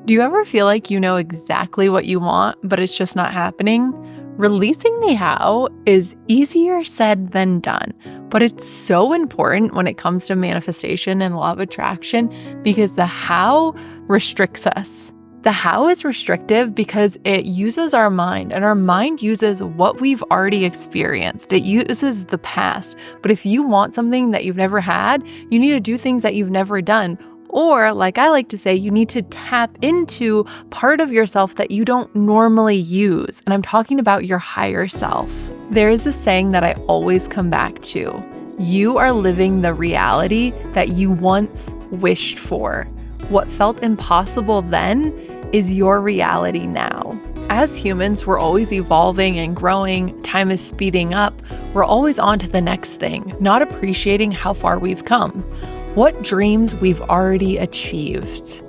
Do you ever feel like you know exactly what you want, but it's just not happening? Releasing the how is easier said than done, but it's so important when it comes to manifestation and law of attraction because the how restricts us. The how is restrictive because it uses our mind, and our mind uses what we've already experienced. It uses the past. But if you want something that you've never had, you need to do things that you've never done. Or, like I like to say, you need to tap into part of yourself that you don't normally use. And I'm talking about your higher self. There is a saying that I always come back to. You are living the reality that you once wished for. What felt impossible then is your reality now. As humans, we're always evolving and growing. Time is speeding up. We're always on to the next thing, not appreciating how far we've come. What dreams we've already achieved.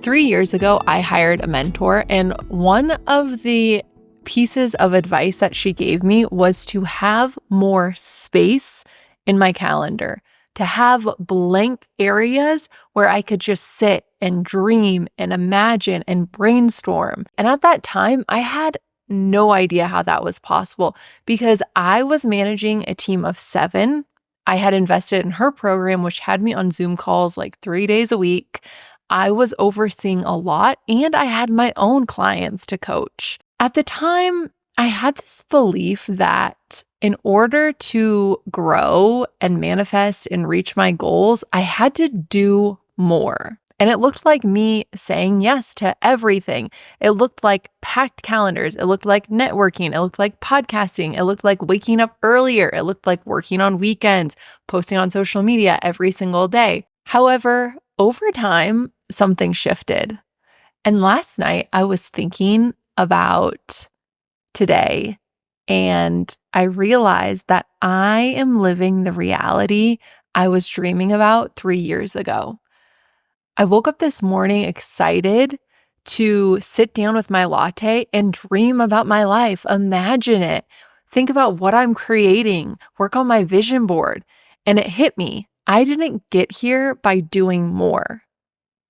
3 years ago, I hired a mentor, and one of the pieces of advice that she gave me was to have more space in my calendar, to have blank areas where I could just sit and dream and imagine and brainstorm. And at that time, I had no idea how that was possible because I was managing a team of 7. I had invested in her program, which had me on Zoom calls like 3 days a week. I was overseeing a lot, and I had my own clients to coach. At the time, I had this belief that in order to grow and manifest and reach my goals, I had to do more. And it looked like me saying yes to everything. It looked like packed calendars. It looked like networking. It looked like podcasting. It looked like waking up earlier. It looked like working on weekends, posting on social media every single day. However, over time, something shifted. And last night, I was thinking about today, and I realized that I am living the reality I was dreaming about 3 years ago. I woke up this morning excited to sit down with my latte and dream about my life, imagine it, think about what I'm creating, work on my vision board. And it hit me. I didn't get here by doing more.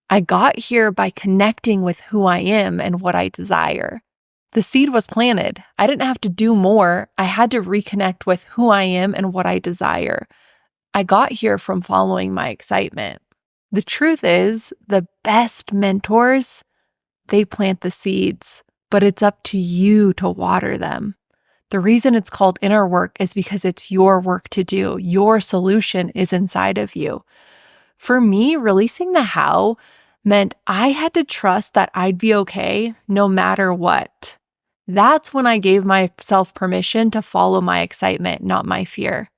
I got here by connecting with who I am and what I desire. The seed was planted. I didn't have to do more. I had to reconnect with who I am and what I desire. I got here from following my excitement. The truth is, the best mentors, they plant the seeds, but it's up to you to water them. The reason it's called inner work is because it's your work to do. Your solution is inside of you. For me, releasing the how meant I had to trust that I'd be okay no matter what. That's when I gave myself permission to follow my excitement, not my fear.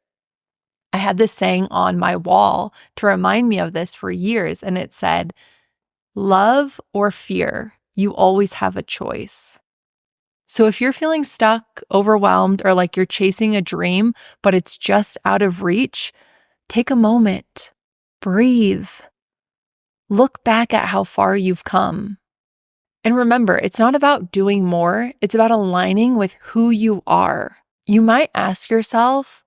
I had this saying on my wall to remind me of this for years, and it said, love or fear, you always have a choice. So if you're feeling stuck, overwhelmed, or like you're chasing a dream, but it's just out of reach, take a moment, breathe, look back at how far you've come. And remember, it's not about doing more, it's about aligning with who you are. You might ask yourself,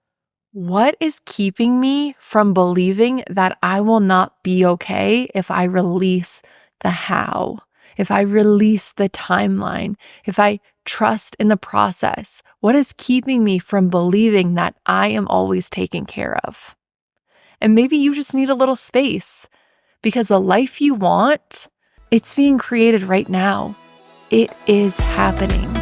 what is keeping me from believing that I will not be okay if I release the how, if I release the timeline, if I trust in the process? What is keeping me from believing that I am always taken care of? And maybe you just need a little space because the life you want, it's being created right now. It is happening.